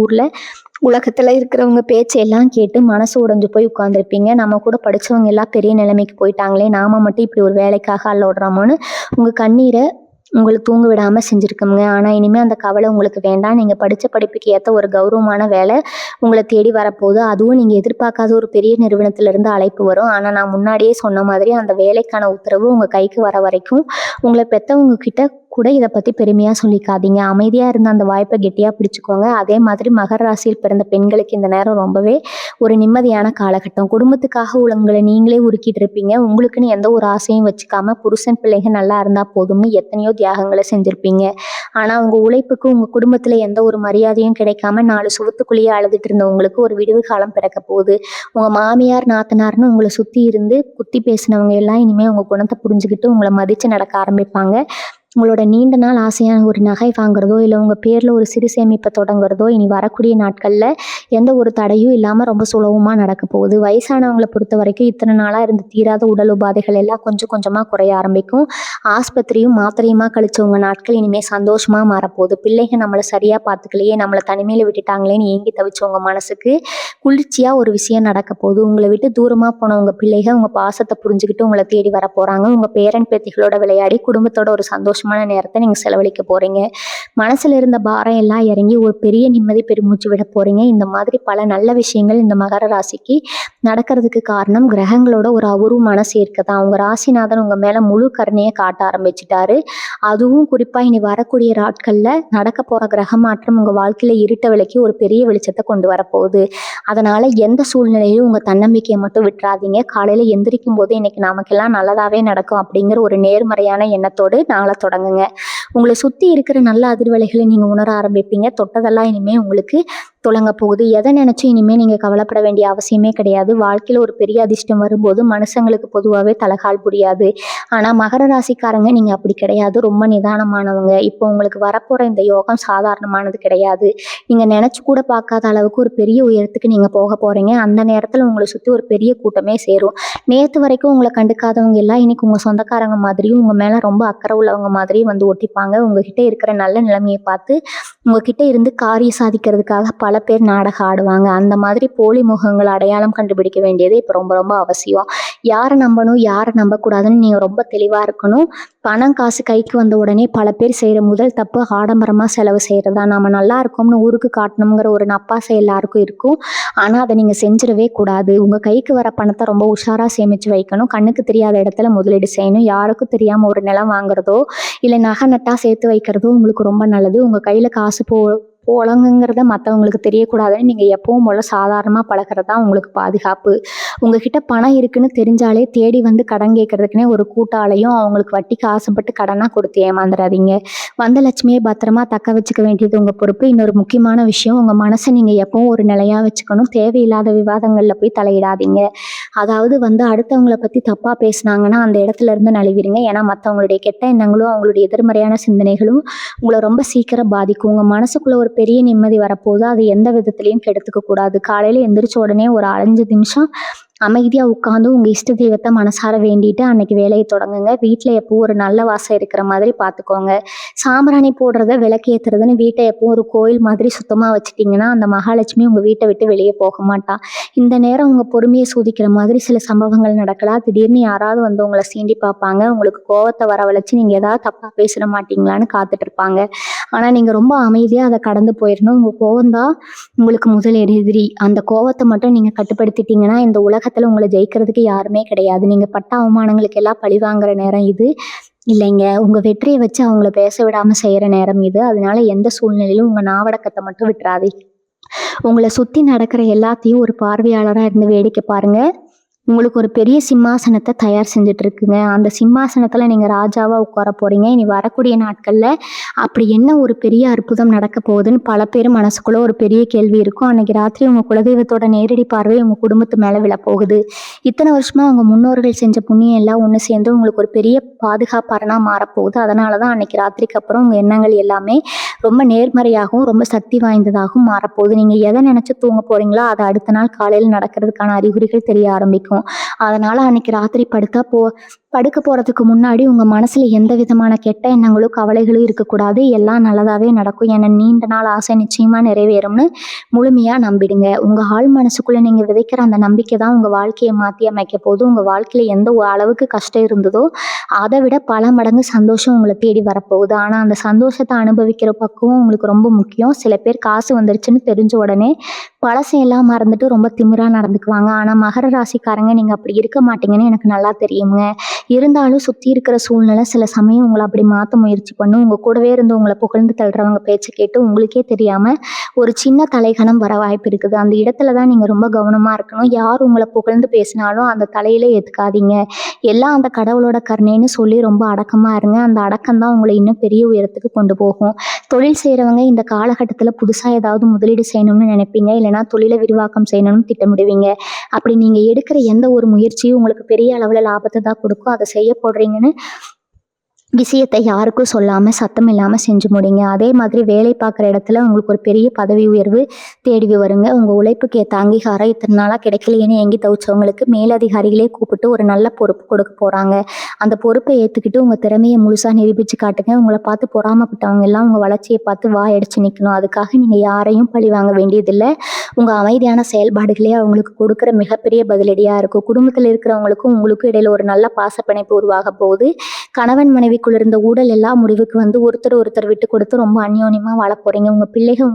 உலகத்தில் இருக்கிறவங்க பேச்செல்லாம் கேட்டு மனசு உடைஞ்சு போய் உட்காந்துருப்பீங்க. நம்ம கூட படித்தவங்க எல்லாம் பெரிய நிலைமைக்கு போயிட்டாங்களே, நாம மட்டும் இப்படி ஒரு வேலைக்காக அல்லோடுறோமோன்னு உங்கள் கண்ணீரை உங்களை தூங்க விடாமல் செஞ்சுருக்கோங்க. ஆனால் இனிமேல் அந்த கவலை உங்களுக்கு வேண்டாம். நீங்கள் படித்த படிப்புக்கு ஏற்ற ஒரு கௌரவமான வேலை உங்களை தேடி வரப்போகுது. அதுவும் நீங்கள் எதிர்பார்க்காத ஒரு பெரிய நிறுவனத்திலேருந்து அழைப்பு வரும். ஆனால் நான் முன்னாடியே சொன்ன மாதிரி அந்த வேலைக்கான உத்தரவு உங்கள் கைக்கு வர வரைக்கும் உங்களை பெற்றவங்க கிட்ட கூட இதை பற்றி பெருமையாக சொல்லிக்காதீங்க. அமைதியாக இருந்த அந்த வாய்ப்பை கெட்டியாக பிடிச்சிக்கோங்க. அதே மாதிரி மகர ராசியில் பிறந்த பெண்களுக்கு இந்த நேரம் ரொம்பவே ஒரு நிம்மதியான காலகட்டம். குடும்பத்துக்காக உங்களை நீங்களே உருக்கிட்டு இருப்பீங்க. உங்களுக்குன்னு எந்த ஒரு ஆசையும் வச்சுக்காம புருஷன் பிள்ளைங்க நல்லா இருந்தால் போதும்னு எத்தனையோ தியாகங்களை செஞ்சுருப்பீங்க. ஆனால் உங்கள் உழைப்புக்கு உங்கள் குடும்பத்தில் எந்த ஒரு மரியாதையும் கிடைக்காம 4 சுவத்துக்குள்ளேயே அழுதுட்டு இருந்த உங்களுக்கு ஒரு விடிவு காலம் பிறக்க போகுது. உங்கள் மாமியார் நாத்தனார்னு உங்களை சுற்றி இருந்து குத்தி பேசினவங்க எல்லாம் இனிமேல் உங்கள் குணத்தை புரிஞ்சுக்கிட்டு உங்களை மதித்து நடக்க ஆரம்பிப்பாங்க. உங்களோட நீண்ட நாள் ஆசையான ஒரு நகை வாங்குறதோ, இல்லை உங்கள் பேரில் ஒரு சிறு சேமிப்பை தொடங்குறதோ இனி வரக்கூடிய நாட்களில் எந்த ஒரு தடையும் இல்லாமல் ரொம்ப சுலபமாக நடக்க போகுது. வயசானவங்களை பொறுத்த வரைக்கும் இத்தனை நாளாக இருந்து தீராத உடல் உபாதைகள் எல்லாம் கொஞ்சம் கொஞ்சமாக குறைய ஆரம்பிக்கும். ஆஸ்பத்திரியும் மாத்திரையுமா கழிச்சவங்க நாட்கள் இனிமேல் சந்தோஷமாக மாறப்போகுது. பிள்ளைங்க நம்மளை சரியாக பார்த்துக்கலையே, நம்மளை தனிமையில் விட்டுட்டாங்களேன்னு ஏங்கி தவிச்சவங்க மனசுக்கு குளிர்ச்சியாக ஒரு விஷயம் நடக்க போகுது. உங்களை விட்டு தூரமாக போன உங்கள் பிள்ளைகள் உங்கள் பாசத்தை புரிஞ்சுக்கிட்டு உங்களை தேடி வர போகிறாங்க. உங்கள் பேரன் பேத்திகளோட விளையாடி குடும்பத்தோட ஒரு சந்தோஷமான நேரத்தை நீங்கள் செலவழிக்க போகிறீங்க. மனசில் இருந்த பாரம் எல்லாம் இறங்கி ஒரு பெரிய நிம்மதி பெருமூச்சு விட போகிறீங்க. இந்த மாதிரி பல நல்ல விஷயங்கள் இந்த மகர ராசிக்கு நடக்கிறதுக்கு காரணம் கிரகங்களோட ஒரு அபூர்வமான சேர்க்கை தான். உங்கள் ராசிநாதன் உங்கள் மேலே முழு கருணையை காட்ட ஆரம்பிச்சிட்டாரு. அதுவும் குறிப்பாக இனி வரக்கூடிய நாட்களில் நடக்க போகிற கிரக மாற்றம் உங்கள் வாழ்க்கையில் இருட்ட விலைக்கு ஒரு பெரிய வெளிச்சத்தை கொண்டு வரப்போகுது. அதனால் எந்த சூழ்நிலையிலும் உங்கள் தன்னம்பிக்கையை மட்டும் விட்டுறாதீங்க. காலையில் எந்திரிக்கும் போது இன்னைக்கு நமக்கெல்லாம் நல்லதாகவே நடக்கும் அப்படிங்கிற ஒரு நேர்மறையான எண்ணத்தோடு நாளை தொடங்குங்க. உங்களை சுற்றி இருக்கிற நல்ல அதிர்வலைகளை நீங்கள் உணர ஆரம்பிப்பீங்க. தொட்டதெல்லாம் இனிமேல் உங்களுக்கு தொடங்க போகுது. எதை நினச்சும் இனிமேல் நீங்கள் கவலைப்பட வேண்டிய அவசியமே கிடையாது. வாழ்க்கையில் ஒரு பெரிய அதிர்ஷ்டம் வரும்போது மனுஷங்களுக்கு பொதுவாகவே தலகால் புரியாது. ஆனால் மகர ராசிக்காரங்க நீங்கள் அப்படி கிடையாது. ரொம்ப நிதானமானவங்க. இப்போ உங்களுக்கு வரப்போகிற இந்த யோகம் சாதாரணமானது கிடையாது. நீங்கள் நினச்சி கூட பார்க்காத அளவுக்கு ஒரு பெரிய உயரத்துக்கு நீங்கள் போக போகிறீங்க. அந்த நேரத்தில் உங்களை சுற்றி ஒரு பெரிய கூட்டமே சேரும். நேற்று வரைக்கும் உங்களை கண்டுக்காதவங்க எல்லாம் இன்னைக்கு உங்கள் சொந்தக்காரங்க மாதிரியும் உங்கள் மேலே ரொம்ப அக்கறை உள்ளவங்க மாதிரியும் வந்து ஒட்டிப்பாங்க. உங்ககிட்ட இருக்கிற நல்ல நிலைமையை பார்த்து உங்ககிட்ட இருந்து காரியம் சாதிக்கிறதுக்காக பல பேர் நாடகம் ஆடுவாங்க. அந்த மாதிரி போலி முகங்களை அடையாளம் கண்டுபிடிக்க வேண்டியது இப்போ ரொம்ப ரொம்ப அவசியம். யாரை நம்பணும் யாரை நம்பக்கூடாதுன்னு நீங்கள் ரொம்ப தெளிவாக இருக்கணும். பணம் காசு கைக்கு வந்த உடனே பல பேர் செய்கிற முதல் தப்பு ஆடம்பரமாக செலவு செய்கிறதா. நம்ம நல்லா இருக்கோம்னு ஊருக்கு காட்டணுங்கிற ஒரு நப்பாசை எல்லாருக்கும் இருக்கும். ஆனால் அதை நீங்கள் செஞ்சிடவே கூடாது. உங்கள் கைக்கு வர பணத்தை ரொம்ப உஷாராக சேமித்து வைக்கணும். கண்ணுக்கு தெரியாத இடத்துல முதலீடு செய்யணும். யாருக்கும் தெரியாமல் ஒரு நிலம் வாங்குறதோ இல்லை நகை நட்டாக சேர்த்து வைக்கிறதோ உங்களுக்கு ரொம்ப நல்லது. உங்கள் கையில் காசு போலங்கிறத மற்றவங்களுக்கு தெரியக்கூடாதுன்னு நீங்கள் எப்பவும் போல் சாதாரணமாக பழகிறது தான் உங்களுக்கு பாதுகாப்பு. உங்ககிட்ட பணம் இருக்குன்னு தெரிஞ்சாலே தேடி வந்து கடன் கேட்கறதுக்குனே ஒரு கூட்டாளையும் அவங்களுக்கு வட்டிக்கு ஆசைப்பட்டு கடனாக கொடுத்து ஏமாந்துடாதீங்க. வந்த லட்சுமியை பத்திரமா தக்க வச்சுக்க வேண்டியது உங்கள் பொறுப்பு. இன்னொரு முக்கியமான விஷயம், உங்கள் மனசை நீங்கள் எப்பவும் ஒரு நிலையாக வச்சுக்கணும். தேவையில்லாத விவாதங்களில் போய் தலையிடாதீங்க. அதாவது அடுத்தவங்களை பற்றி தப்பாக பேசுனாங்கன்னா அந்த இடத்துல இருந்து நழுவிடுங்க. ஏன்னா மற்றவங்களுடைய கெட்ட எண்ணங்களும் அவங்களுடைய எதிர்மறையான சிந்தனைகளும் உங்களை ரொம்ப சீக்கிரம் பாதிக்கும். உங்கள் மனசுக்குள்ளே ஒரு பெரிய நிம்மதி வரப்போகுது. அது எந்த விதத்துலையும் கெடுத்துக்க கூடாது. காலையில் எந்திரிச்ச உடனே ஒரு 5 நிமிஷம் அமைதியாக உட்காந்து உங்கள் இஷ்ட தெய்வத்தை மனசார வேண்டிட்டு அன்னைக்கு வேலையை தொடங்குங்க. வீட்டில் எப்பவும் ஒரு நல்ல வாசம் இருக்கிற மாதிரி பார்த்துக்கோங்க. சாம்பிராணி போடுறத விளக்கு ஏற்றுறதுன்னு வீட்டை எப்பவும் ஒரு கோயில் மாதிரி சுத்தமாக வச்சுட்டிங்கன்னா அந்த மகாலட்சுமி உங்கள் வீட்டை விட்டு வெளியே போக மாட்டா. இந்த நேரம் உங்கள் பொறுமையை சோதிக்கிற மாதிரி சில சம்பவங்கள் நடக்கலாம். திடீர்னு யாராவது உங்களை சீண்டி பார்ப்பாங்க. உங்களுக்கு கோவத்தை வரவழைச்சு நீங்கள் ஏதாவது தப்பாக பேசிட மாட்டீங்களான்னு காத்துட்டு இருப்பாங்க. ஆனால் நீங்கள் ரொம்ப அமைதியாக அதை கடந்து போயிடணும். உங்கள் கோவம்தான் உங்களுக்கு முதல் எதிரி. அந்த கோவத்தை மட்டும் நீங்கள் கட்டுப்படுத்திட்டீங்கன்னா இந்த உலகத்தில் உங்களை ஜெயிக்கிறதுக்கு யாருமே கிடையாது. நீங்கள் பட்ட அவமானங்களுக்கு எல்லாம் பழி வாங்குற நேரம் இது இல்லைங்க. உங்கள் வெற்றியை வச்சு அவங்கள பேச விடாமல் செய்கிற நேரம் இது. அதனால எந்த சூழ்நிலையிலும் உங்கள் நாவடக்கத்தை மட்டும் விட்டுறாதீங்க. உங்களை சுற்றி நடக்கிற எல்லாத்தையும் ஒரு பார்வையாளராக இருந்து வேடிக்கை பாருங்கள். உங்களுக்கு ஒரு பெரிய சிம்மாசனத்தை தயார் செஞ்சுட்டு இருக்குங்க. அந்த சிம்மாசனத்தில் நீங்கள் ராஜாவாக உட்கார போகிறீங்க. இனி வரக்கூடிய நாட்களில் அப்படி என்ன ஒரு பெரிய அற்புதம் நடக்க போகுதுன்னு பல பேர் மனசுக்குள்ளே ஒரு பெரிய கேள்வி இருக்கும். அன்றைக்கி ராத்திரி உங்கள் குலதெய்வத்தோட நேரடி பார்வை உங்கள் குடும்பத்து மேலே விழப்போகுது. இத்தனை வருஷமாக அவங்க முன்னோர்கள் செஞ்ச புண்ணியம் எல்லாம் ஒன்று சேர்ந்து உங்களுக்கு ஒரு பெரிய பாதுகாப்பாரனாக மாறப்போகுது. அதனால தான் அன்றைக்கி ராத்திரிக்கு அப்புறம் உங்கள் எண்ணங்கள் எல்லாமே ரொம்ப நேர்மறையாகவும் ரொம்ப சக்தி வாய்ந்ததாகவும் மாறப்போகுது. நீங்கள் எதை நினச்சி தூங்க போகிறீங்களோ அதை அடுத்த நாள் காலையில் நடக்கிறதுக்கான அறிகுறிகள் தெரிய ஆரம்பிக்கும். அதனால அன்னைக்கு ராத்திரி படுக்க போகிறதுக்கு முன்னாடி உங்கள் மனசில் எந்த விதமான கெட்ட எண்ணங்களும் கவலைகளும் இருக்கக்கூடாது. எல்லாம் நல்லதாகவே நடக்கும். ஏன்னா நீண்ட நாள் ஆசை நிச்சயமாக நிறைவேறும்னு முழுமையாக நம்பிடுங்க. உங்கள் ஆள் மனசுக்குள்ளே நீங்கள் விதைக்கிற அந்த நம்பிக்கை தான் உங்கள் வாழ்க்கையை மாற்றி அமைக்க போகுது. உங்கள் வாழ்க்கையில் எந்த அளவுக்கு கஷ்டம் இருந்ததோ அதை விட பல மடங்கு சந்தோஷம் உங்களை தேடி வரப்போகுது. ஆனால் அந்த சந்தோஷத்தை அனுபவிக்கிற பக்குவம் உங்களுக்கு ரொம்ப முக்கியம். சில பேர் காசு வந்துருச்சுன்னு தெரிஞ்ச உடனே பழசையெல்லாம் மறந்துட்டு ரொம்ப திமிராக நடந்துக்குவாங்க. ஆனால் மகர ராசிக்காரங்க நீங்கள் அப்படி இருக்க மாட்டீங்கன்னு எனக்கு நல்லா தெரியுங்க. இருந்தாலும் சுற்றி இருக்கிற சூழ்நிலை சில சமயம் உங்களை அப்படி மாற்ற முயற்சி பண்ணும். உங்கள் கூடவே இருந்து உங்களை புகழ்ந்து தள்ளுறவங்க பேச்சை கேட்டு உங்களுக்கே தெரியாமல் ஒரு சின்ன தலைகணம் வர வாய்ப்பு இருக்குது. அந்த இடத்துல தான் நீங்கள் ரொம்ப கவனமாக இருக்கணும். யார் உங்களை புகழ்ந்து பேசினாலும் அந்த தலையில ஏற்றுக்காதீங்க. எல்லாம் அந்த கடவுளோட கருணைன்னு சொல்லி ரொம்ப அடக்கமாக இருங்க. அந்த அடக்கம் தான் உங்களை இன்னும் பெரிய உயரத்துக்கு கொண்டு போகும். தொழில் செய்கிறவங்க இந்த காலகட்டத்தில் புதுசாக ஏதாவது முதலீடு செய்யணும்னு நினைப்பீங்க. இல்லைனா தொழிலை விரிவாக்கம் செய்யணும்னு திட்டமிடுவீங்க. அப்படி நீங்கள் எடுக்கிற எந்த ஒரு முயற்சியும் உங்களுக்கு பெரிய அளவில் லாபத்தை தான் கொடுக்கும். அதை செய்ய போடுறீங்கன்னு விஷயத்தை யாருக்கும் சொல்லாமல் சத்தம் இல்லாமல் செஞ்சு முடிங்க. அதே மாதிரி வேலை பார்க்குற இடத்துல உங்களுக்கு ஒரு பெரிய பதவி உயர்வு தேடி வருங்க. உங்கள் உழைப்புக்கு ஏற்ற அங்கீகாரம் இத்தனை நாளாக கிடைக்கலையேன்னு ஏங்கி தவிச்சவங்களுக்கு மேலதிகாரிகளே கூப்பிட்டு ஒரு நல்ல பொறுப்பு கொடுக்க போகிறாங்க. அந்த பொறுப்பை ஏற்றுக்கிட்டு உங்கள் திறமையை முழுசாக நிரூபித்து காட்டுங்க. உங்களை பார்த்து பொறாமப்பட்டவங்க எல்லாம் உங்கள் வளர்ச்சியை பார்த்து வாயடிச்சு நிற்கணும். அதுக்காக நீங்கள் யாரையும் பழி வாங்க வேண்டியதில்லை. உங்கள் அமைதியான செயல்பாடுகளே அவங்களுக்கு கொடுக்குற மிகப்பெரிய பதிலடியாக இருக்கும். குடும்பத்தில் இருக்கிறவங்களுக்கும் உங்களுக்கும் இடையில ஒரு நல்ல பாசப்பிணைப்பு உருவாக போகுது. கணவன் மனைவிக்குள்ள இருந்த ஊடல் எல்லாம் முடிவுக்கு வந்து ஒருத்தர் விட்டு கொடுத்து ரொம்ப அந்யோன்யமாக வாழ போகிறீங்க. உங்கள் பிள்ளைகள்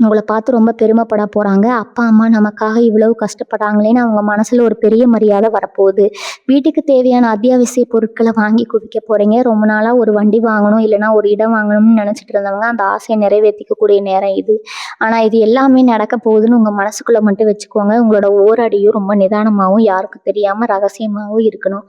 உங்களை பார்த்து ரொம்ப பெருமைப்பட போகிறாங்க. அப்பா அம்மா நமக்காக இவ்வளவு கஷ்டப்படுறாங்களேன்னு அவங்க மனசில் ஒரு பெரிய மரியாதை வரப்போகுது. வீட்டுக்கு தேவையான அத்தியாவசிய பொருட்களை வாங்கி குவிக்க போகிறீங்க. ரொம்ப நாளாக ஒரு வண்டி வாங்கணும் இல்லைனா ஒரு இடம் வாங்கணும்னு நினச்சிட்டு இருந்தவங்க அந்த ஆசையை நிறைவேற்றிக்கக்கூடிய நேரம் இது. ஆனால் இது எல்லாமே நடக்க போகுதுன்னு உங்கள் மனசுக்குள்ளே மட்டும் வச்சுக்கோங்க. உங்களோட ஓரடியும் ரொம்ப நிதானமாகவும் யாருக்கும் தெரியாமல் ரகசியமாகவும் இருக்கணும்.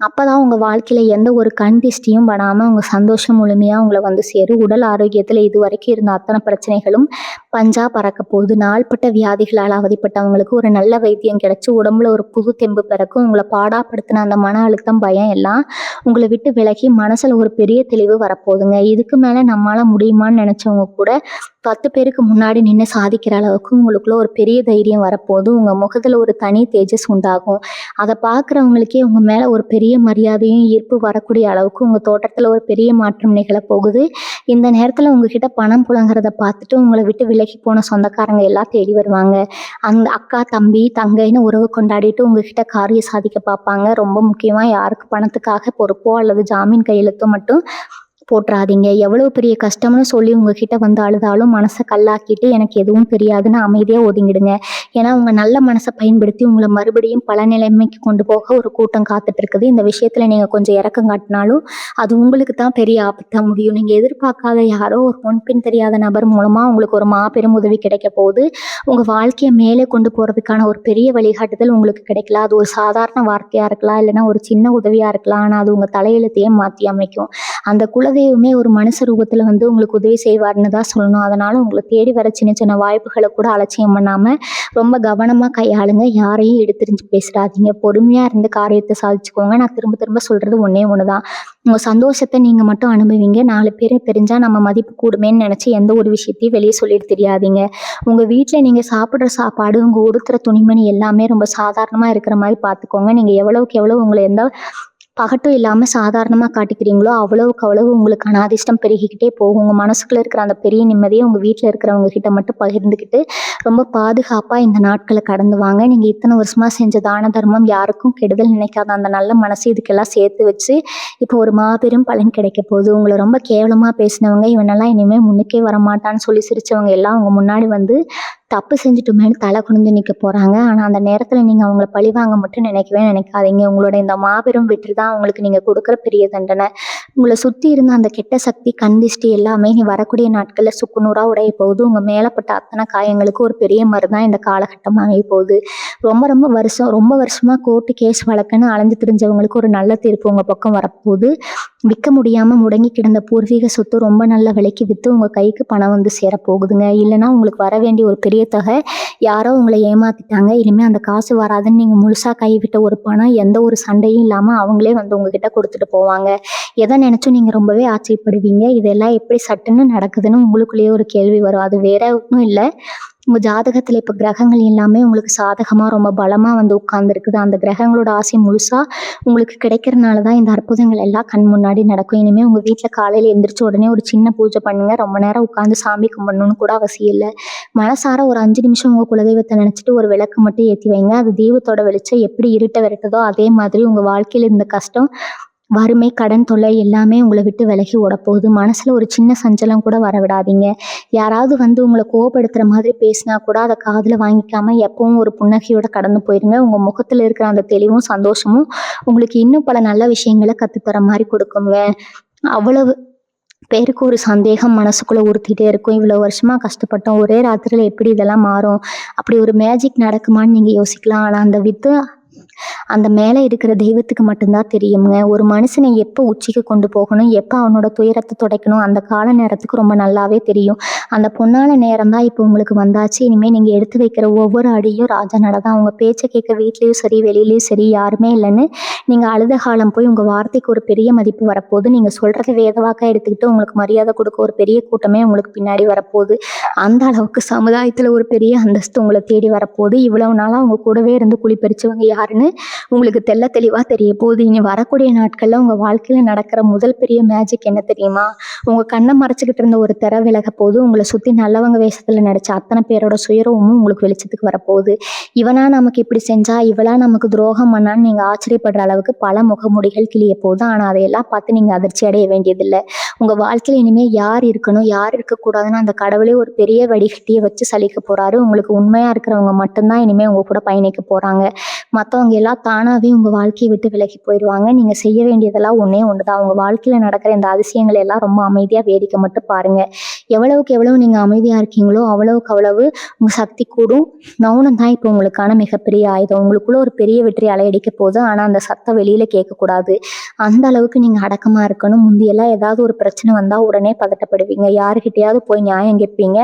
அப்பதான் உங்க வாழ்க்கையில எந்த ஒரு கண் திஷ்டியும் படாம உங்க சந்தோஷம் முழுமையா உங்களை வந்து சேரும். உடல் ஆரோக்கியத்துல இது வரைக்கும் இருந்த அத்தனை பிரச்சனைகளும் பஞ்சா பறக்க போகுது. நாள்பட்ட வியாதிகளால் அவதிப்பட்டவங்களுக்கு ஒரு நல்ல வைத்தியம் கிடைச்சு உடம்புல ஒரு புது தெம்பு பிறக்கும். உங்களை பாடாப்படுத்தின அந்த மன அழுத்தம், பயம் எல்லாம் உங்களை விட்டு விலகி மனசுல ஒரு பெரிய தெளிவு வரப்போகுதுங்க. இதுக்கு மேல நம்மளால முடியுமான்னு நினைச்சவங்க கூட 10 பேருக்கு முன்னாடி நின்று சாதிக்கிற அளவுக்கு உங்களுக்குள்ள ஒரு பெரிய தைரியம் வரப்போகுது. உங்க முகத்துல ஒரு தனி தேஜஸ் உண்டாகும். அதை பார்க்குறவங்களுக்கே உங்க மேல ஒரு பெரிய மரியாதையும் ஈர்ப்பு வரக்கூடிய அளவுக்கு உங்க தோட்டத்துல ஒரு பெரிய மாற்றம் நிகழப்போகுது. இந்த நேரத்துல உங்ககிட்ட பணம் புழங்குறத பார்த்துட்டு உங்களை விட்டு விலகி போன சொந்தக்காரங்க எல்லாம் தேடி வருவாங்க. அந்த அக்கா, தம்பி, தங்கைன்னு உறவு கொண்டாடிட்டு உங்ககிட்ட காரியம் சாதிக்க பார்ப்பாங்க. ரொம்ப முக்கியமா யாருக்கு பணத்துக்காக பொறுப்போ அல்லது ஜாமீன் கையெழுத்தோ மட்டும் போட்டுறாதீங்க. எவ்வளவு பெரிய கஷ்டம்னு சொல்லி உங்ககிட்ட வந்து அழுதாலும் மனசை கல்லாக்கிட்டு எனக்கு எதுவும் தெரியாதுன்னு அமைதியாக ஒதுங்கிடுங்க. ஏன்னா உங்க நல்ல மனசை பயன்படுத்தி உங்களை மறுபடியும் பல நிலைமைக்கு கொண்டு போக ஒரு கூட்டம் காத்துட்டு இருக்குது. இந்த விஷயத்துல நீங்க கொஞ்சம் இறக்கம் காட்டினாலும் அது உங்களுக்கு தான் பெரிய ஆபத்தா முடியும். நீங்க எதிர்பார்க்காத யாரோ ஒரு முன்பின் தெரியாத நபர் மூலமா உங்களுக்கு ஒரு மாபெரும் உதவி கிடைக்க போகுது. உங்க வாழ்க்கையை மேலே கொண்டு போறதுக்கான ஒரு பெரிய வழிகாட்டுதல் உங்களுக்கு கிடைக்கலாம். அது ஒரு சாதாரண வார்த்தையா இருக்கலாம், இல்லைன்னா ஒரு சின்ன உதவியா இருக்கலாம். ஆனா அது உங்க தலையெழுத்தையே மாற்றி அமைக்கும். அந்த குலதெய்வமே ஒரு மனுஷ ரூபத்துல வந்து உங்களுக்கு உதவி செய்வார்னு தான் சொல்லணும். அதனால உங்களை தேடி வர சின்ன சின்ன வாய்ப்புகளை கூட அலட்சியம் பண்ணாம ரொம்ப கவனமா கையாளுங்க. யாரையும் எடுத்துரிஞ்சு பேசிடாதீங்க. பொறுமையா இருந்து காரியத்தை சாதிச்சுக்கோங்க. நான் திரும்ப திரும்ப சொல்றது ஒன்னே ஒண்ணுதான். உங்க சந்தோஷத்தை நீங்க மட்டும் அனுபவிங்க. 4 பேரும் தெரிஞ்சா நம்ம மதிப்பு கூடுமேன்னு நினைச்சு எந்த ஒரு விஷயத்தையும் வெளியே சொல்லிட்டு தெரியாதீங்க. உங்க வீட்டுல நீங்க சாப்பிடுற சாப்பாடு, உங்க உடுத்துற துணிமணி எல்லாமே ரொம்ப சாதாரணமா இருக்கிற மாதிரி பார்த்துக்கோங்க. நீங்க எவ்வளவுக்கு எவ்வளவு உங்களை எந்த பகட்டும் இல்லாமல் சாதாரணமாக காட்டிக்கிறீங்களோ அவ்வளவுக்கு அவ்வளவு உங்களுக்கு அனாதிஷ்டம் பெருகிக்கிட்டே போகும். உங்கள் மனசுக்குள்ளே இருக்கிற அந்த பெரிய நிம்மதியை உங்கள் வீட்டில் இருக்கிறவங்க கிட்ட மட்டும் பகிர்ந்துக்கிட்டு ரொம்ப பாதுகாப்பாக இந்த நாட்களை கடந்து வாங்க. நீங்கள் இத்தனை வருஷமாக செஞ்ச தான தர்மம் யாருக்கும் கெடுதல் நினைக்காத அந்த நல்ல மனசு இதுக்கெல்லாம் சேர்த்து வச்சு இப்போ ஒரு மாபெரும் பலன் கிடைக்க போகுது. உங்களை ரொம்ப கேவலமாக பேசினவங்க, இவனெல்லாம் இனிமேல் முன்னுக்கே வரமாட்டான்னு சொல்லி சிரிச்சவங்க எல்லாம் உங்கள் முன்னாடி வந்து தப்பு செஞ்சுட்டுமேனு தலை குனிஞ்சு நிற்க போகிறாங்க. ஆனால் அந்த நேரத்தில் நீங்கள் அவங்கள பழிவாங்க மட்டும் நினைக்கவே நினைக்காதீங்க. உங்களோட இந்த மாபெரும் வெற்றி தான் உங்களுக்கு நீங்கள் கொடுக்குற பெரிய தண்டனை. உங்களை சுற்றி இருந்த அந்த கெட்ட சக்தி, கண் திஷ்டி எல்லாமே நீ வரக்கூடிய நாட்களில் சுக்குநூறாக உடைய போகுது. உங்கள் மேலப்பட்ட அத்தனை காயங்களுக்கு ஒரு பெரிய மருதான் இந்த காலகட்டம் அமைய போகுது. ரொம்ப வருஷமாக கோர்ட்டு கேஸ் வழக்குன்னு அலைஞ்சு திரிஞ்சவங்களுக்கு ஒரு நல்ல தீர்ப்பு உங்கள் பக்கம் வரப்போகுது. விற்க முடியாமல் முடங்கி கிடந்த பூர்வீக சொத்து ரொம்ப நல்ல விலைக்கு விற்று உங்கள் கைக்கு பணம் வந்து சேரப்போகுதுங்க. இல்லைன்னா உங்களுக்கு வர வேண்டிய ஒரு பெரிய தொகை யாரோ உங்களை ஏமாத்திட்டாங்க, இனிமேல் அந்த காசு வராதுன்னு நீங்கள் முழுசாக கைவிட்ட ஒரு பணம் எந்த ஒரு சண்டையும் இல்லாமல் அவங்களே வந்து உங்ககிட்ட கொடுத்துட்டு போவாங்க. எதை நினச்சும் நீங்கள் ரொம்பவே ஆச்சரியப்படுவீங்க. இதெல்லாம் எப்படி சட்டுன்னு நடக்குதுன்னு உங்களுக்குள்ளேயே ஒரு கேள்வி வரும். அது வேற ஒன்றும் இல்லை. உங்கள் ஜாதகத்தில் இப்போ கிரகங்கள் எல்லாமே உங்களுக்கு சாதகமாக ரொம்ப பலமாக வந்து உட்கார்ந்துருக்குது. அந்த கிரகங்களோட ஆசை முழுசாக உங்களுக்கு கிடைக்கிறனால தான் இந்த அற்புதங்கள் எல்லாம் கண் முன்னாடி நடக்கும். இனிமேல் உங்கள் வீட்டில் காலையில் எந்திரிச்ச உடனே ஒரு சின்ன பூஜை பண்ணுங்க. ரொம்ப நேரம் உட்காந்து சாமி கும்பிடணும்னு கூட அவசியம் இல்லை. மனசார ஒரு 5 நிமிஷம் உங்கள் குலதெய்வத்தை நினச்சிட்டு ஒரு விளக்கு மட்டும் ஏற்றி வைங்க. அது தெய்வத்தோட வெளிச்சம் எப்படி இருட்ட விரட்டுதோ அதே மாதிரி உங்கள் வாழ்க்கையில் இருந்த கஷ்டம், வறுமை, கடன் தொல்லை எல்லாமே உங்களை விட்டு விலகி ஓடப்போகுது. மனசுல ஒரு சின்ன சஞ்சலம் கூட வர விடாதீங்க. யாராவது வந்து உங்களை கோபப்படுத்துற மாதிரி பேசினா கூட அதை காதுல வாங்கிக்காம எப்பவும் ஒரு புன்னகையோட கடந்து போயிருங்க. உங்க முகத்துல இருக்கிற அந்த தெளிவும் சந்தோஷமும் உங்களுக்கு இன்னும் பல நல்ல விஷயங்களை கத்துத்தர மாதிரி கொடுக்குங்க. அவ்வளவு பேருக்கு ஒரு சந்தேகம் மனசுக்குள்ள உறுத்திட்டே இருக்கும். இவ்வளவு வருஷமா கஷ்டப்பட்டோம், ஒரே ராத்திரியில எப்படி இதெல்லாம் மாறும், அப்படி ஒரு மேஜிக் நடக்குமான்னு நீங்க யோசிக்கலாம். ஆனா அந்த அந்த மேலே இருக்கிற தெய்வத்துக்கு மட்டும்தான் தெரியுங்க. ஒரு மனுஷனை எப்போ உச்சிக்கு கொண்டு போகணும், எப்போ அவனோட துயரத்தை துடைக்கணும், அந்த கால நேரத்துக்கு ரொம்ப நல்லாவே தெரியும். அந்த பொன்னான நேரம் தான் இப்போ உங்களுக்கு வந்தாச்சு. இனிமேல் நீங்கள் எடுத்து வைக்கிற ஒவ்வொரு அடியும் ராஜா நட தான். உங்கள் பேச்சை கேட்க வீட்லேயும் சரி வெளியிலையும் சரி யாருமே இல்லைன்னு நீங்கள் அழுத காலம் போய் உங்கள் வார்த்தைக்கு ஒரு பெரிய மதிப்பு வரப்போகுது. நீங்கள் சொல்கிறத வேதவாக்காக எடுத்துக்கிட்டு உங்களுக்கு மரியாதை கொடுக்க ஒரு பெரிய கூட்டமே உங்களுக்கு பின்னாடி வரப்போகுது. அந்த அளவுக்கு சமுதாயத்தில் ஒரு பெரிய அந்தஸ்து உங்களை தேடி வரப்போகுது. இவ்வளவு நாளாக உங்கள் கூடவே இருந்து குழிப்பறிச்சவங்க யாருன்னு உங்களுக்கு தெளிவாக தெரிய போகுது. இனி வரக்கூடிய நாட்களில் உங்கள் வாழ்க்கையில் நடக்கிற முதல் பெரிய மேஜிக் என்ன தெரியுமா? உங்கள் கண்ணை மறைச்சிக்கிட்டு இருந்த ஒரு திரை விலக போகுது. உங்களை சுற்றி நல்லவங்க வேஷத்தில் நடித்த அத்தனை பேரோட சுயரூபமும் உங்களுக்கு வெளிச்சத்துக்கு வரப்போகுது. இவனா நமக்கு இப்படி செஞ்சா, இவளா நமக்கு துரோகம் பண்ணான்னு நீங்கள் ஆச்சரியப்படுற அளவுக்கு பல முகமுடிகள் கிளிய போகுது. ஆனால் அதையெல்லாம் பார்த்து நீங்கள் அதிர்ச்சி அடைய வேண்டியதில்லை. உங்கள் வாழ்க்கையில் இனிமேல் யார் இருக்கணும் யார் இருக்கக்கூடாதுன்னு அந்த கடவுளே ஒரு பெரிய வடிகட்டியை வச்சு சலிக்க போகிறாரு. உங்களுக்கு உண்மையாக இருக்கிறவங்க மட்டும்தான் இனிமேல் உங்கள் கூட பயணிக்க போகிறாங்க. மற்றவங்க எல்லாம் தானாகவே உங்கள் வாழ்க்கையை விட்டு விலகி போயிடுவாங்க. நீங்கள் செய்ய வேண்டியதெல்லாம் ஒன்றே ஒன்று தான். உங்கள் வாழ்க்கையில் நடக்கிற இந்த அதிசயங்களை எல்லாம் ரொம்ப அமைதியாக வேடிக்கை மட்டும் பாருங்கள். எவ்வளவுக்கு எவ்வளவு நீங்கள் அமைதியாக இருக்கீங்களோ அவ்வளவுக்கு அவ்வளவு உங்கள் சக்தி கூடும். மௌனம் தான் இப்போ உங்களுக்கான மிகப்பெரிய ஆயுதம். உங்களுக்குள்ள ஒரு பெரிய வெற்றி அலையடிக்க போகுது. ஆனால் அந்த சத்தம் வெளியில் கேட்கக்கூடாது. அந்த அளவுக்கு நீங்கள் அடக்கமாக இருக்கணும். முந்தியெல்லாம் ஏதாவது ஒரு பிரச்சனை வந்தால் உடனே பதட்டப்படுவீங்க. யாருக்கிட்டையாவது போய் நியாயம் கேட்பீங்க.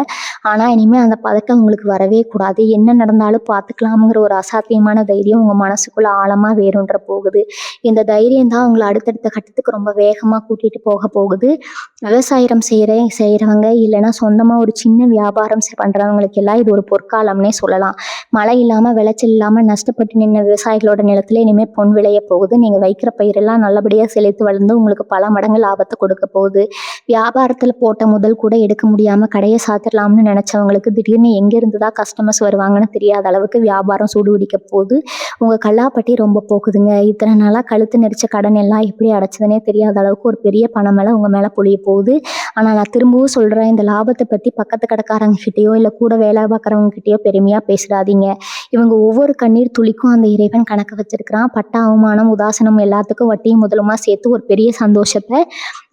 ஆனால் இனிமேல் அந்த பதட்டம் உங்களுக்கு வரவே கூடாது. என்ன நடந்தாலும் பார்த்துக்கலாமுங்கிற ஒரு அசாத்தியமான தைரியம் உங்கள் மனசுக்குள்ளே ஆழமாக வேறுன்ற போகுது. இந்த தைரியம் தான் உங்களை அடுத்தடுத்த கட்டத்துக்கு ரொம்ப வேகமாக கூட்டிகிட்டு போக போகுது. விவசாயம் செய்கிறவங்க இல்லைன்னா சொந்தமாக ஒரு சின்ன வியாபாரம் பண்ணுறவங்களுக்கு எல்லாம் இது ஒரு பொற்காலம்னே சொல்லலாம். மழை இல்லாமல் விளைச்சல் இல்லாமல் நஷ்டப்பட்டு நின்ற விவசாயிகளோட நிலத்துல இனிமேல் பொன் விளைய போகுது. நீங்கள் வைக்கிற பயிரெல்லாம் நல்லபடியாக செழித்து வளர்ந்து உங்களுக்கு பல மடங்கு லாபத்தை கொடுக்க போகுது. வியாபாரத்தில் போட்ட முதல் கூட எடுக்க முடியாமல் கடையை சாத்திடலாம்னு நினச்சவங்களுக்கு திடீர்னு எங்கேருந்து தான் கஸ்டமர்ஸ் வருவாங்கன்னு தெரியாத அளவுக்கு வியாபாரம் சூடுபிடிக்க போகுது. உங்கள் கல்லாப்பட்டி ரொம்ப போகுதுங்க. இத்தனை நாளாக கழுத்து நெரிச்ச கடன் எல்லாம் எப்படி அடைச்சதுனே தெரியாத அளவுக்கு ஒரு பெரிய பணம் மேலே உங்கள் மேலே பொழிய போகுது. ஆனால் நான் திரும்பவும் சொல்கிறேன், இந்த லாபத்தை பற்றி பக்கத்து கடைக்காரங்க கிட்டேயோ இல்லை கூட வேலை பார்க்குறவங்க கிட்டேயோ பெருமையாக பேசிடாதீங்க. இவங்க ஒவ்வொரு கண்ணீர் துளிக்கும் அந்த இறைவன் கணக்கு வச்சிருக்கிறான். பட்ட அவமானம் உதாசனம் எல்லாத்துக்கும் வட்டியும் முதலுமா சேர்த்து ஒரு பெரிய சந்தோஷத்தை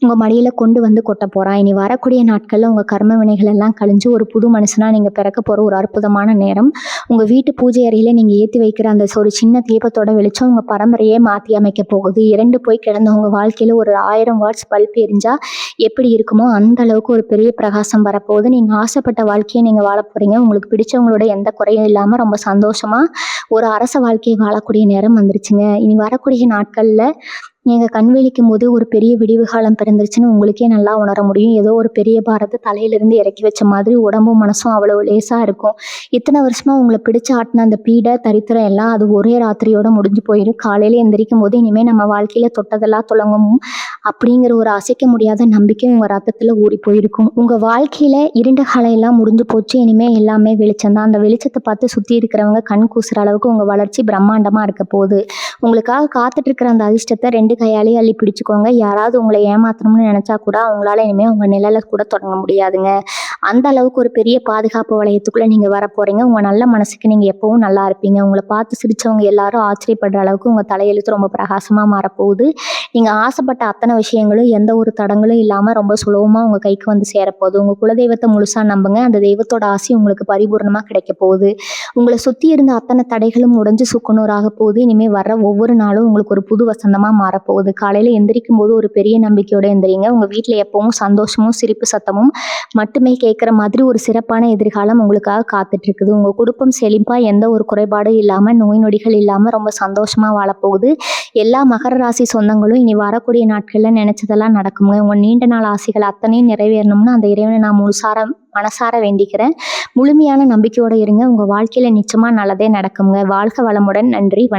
உங்கள் மடியில் கொண்டு வந்து கொட்ட போகிறான். இனி வரக்கூடிய நாட்களில் உங்கள் கர்ம வினைகள் எல்லாம் கழிஞ்சு ஒரு புது மனுஷனாக நீங்கள் பிறக்க போகிற ஒரு அற்புதமான நேரம். உங்கள் வீட்டு பூஜை அறையில் நீங்கள் ஏற்றி வைக்கிற அந்த ஒரு சின்ன தீபத்தோட வெளிச்சம் உங்கள் பரம்பரையே மாற்றி அமைக்க போகுது. இறந்து போய் கிடந்த உங்கள் வாழ்க்கையில் ஒரு 1000 வாட்ஸ் பல்ப் எரிஞ்சால் எப்படி இருக்குமோ அந்த அளவுக்கு ஒரு பெரிய பிரகாசம் வரப்போகுது. நீங்கள் ஆசைப்பட்ட வாழ்க்கையை நீங்கள் வாழ போகிறீங்க. உங்களுக்கு பிடிச்சவங்களோட எந்த குறையும் இல்லாமல் ரொம்ப சந்தோஷமாக ஒரு அரச வாழ்க்கையை வாழக்கூடிய நேரம் வந்துருச்சுங்க. இனி வரக்கூடிய நாட்களில் நீங்கள் கண் விழிக்கும் போது ஒரு பெரிய விடிவு காலம் பிறந்துருச்சுன்னு உங்களுக்கே நல்லா உணர முடியும். ஏதோ ஒரு பெரிய பாரத்தை தலையிலிருந்து இறக்கி வச்ச மாதிரி உடம்பும் மனசும் அவ்வளோ லேசாக இருக்கும். இத்தனை வருஷமாக உங்களை பிடிச்சு ஆட்டின அந்த பீடை தரித்திரம் எல்லாம் அது ஒரே ராத்திரியோடு முடிஞ்சு போயிடும். காலையில் எந்திரிக்கும் போது இனிமேல் நம்ம வாழ்க்கையில் தொட்டதெல்லாம் தொடங்கும் அப்படிங்கிற ஒரு அசைக்க முடியாத நம்பிக்கை உங்கள் ரத்தத்தில் ஊறி போயிருக்கும். உங்கள் வாழ்க்கையில் இருண்ட காலம் எல்லாம் முடிஞ்சு போச்சு. இனிமேல் எல்லாமே வெளிச்சம்தான். அந்த வெளிச்சத்தை பார்த்து சுற்றி இருக்கிறவங்க கண் கூசுற அளவுக்கு உங்கள் வளர்ச்சி பிரம்மாண்டமாக இருக்க போகுது. உங்களுக்காக காத்துட்டு இருக்கிற அந்த அதிர்ஷ்டத்தை 2 கையாலே அள்ளி பிடிச்சுக்கோங்க. யாராவது உங்களை ஏமாத்தணும்னு நினச்சா கூட அவங்களால இனிமேல் உங்கள் நிழலை கூட தொடங்க முடியாதுங்க. அந்த அளவுக்கு ஒரு பெரிய பாதுகாப்பு வளையத்துக்குள்ளே நீங்கள் வர போகிறீங்க. உங்கள் நல்ல மனசுக்கு நீங்கள் எப்பவும் நல்லா இருப்பீங்க. உங்களை பார்த்து சிரித்தவங்க எல்லாரும் ஆச்சரியப்படுற அளவுக்கு உங்கள் தலையெழுத்து ரொம்ப பிரகாசமாக மாறப்போகுது. நீங்கள் ஆசைப்பட்ட அத்தனை விஷயங்களும் எந்த ஒரு தடங்களும் இல்லாமல் ரொம்ப சுலபமாக உங்கள் கைக்கு வந்து சேரப்போகுது. உங்கள் குலதெய்வத்தை முழுசாக நம்புங்க. அந்த தெய்வத்தோட ஆசை உங்களுக்கு பரிபூர்ணமாக கிடைக்க போகுது. உங்களை சுற்றி இருந்த அத்தனை தடைகளும் உடைஞ்சு சுக்குநூறாக போகுது. இனிமேல் வர ஒவ்வொரு நாளும் உங்களுக்கு ஒரு புது வசந்தமாக மாறப்போகுது. காலையில் எந்திரிக்கும் போது ஒரு பெரிய நம்பிக்கையோடு எந்திரிங்க. உங்கள் வீட்டில் எப்பவும் சந்தோஷமும் சிரிப்பு சத்தமும் மட்டுமே கேட்குற மாதிரி ஒரு சிறப்பான எதிர்காலம் உங்களுக்காக காத்துட்ருக்குது. உங்கள் குடும்பம் செழிப்பாக எந்த ஒரு குறைபாடும் இல்லாமல் நோய் நொடிகள் இல்லாமல் ரொம்ப சந்தோஷமாக வாழப்போகுது. எல்லா மகர ராசி சொந்தங்களும் இனி வரக்கூடிய நாட்களில் நினச்சதெல்லாம் நடக்குங்க. உங்கள் நீண்ட நாள் ஆசைகள் அத்தனையும் நிறைவேறணும்னு அந்த இறைவனை நான் மனசார வேண்டிக்கிறேன். முழுமையான நம்பிக்கையோடு இருங்க. உங்கள் வாழ்க்கையில் நிச்சயமாக நல்லதே நடக்குங்க. வாழ்க வளமுடன். நன்றி, வணக்கம்.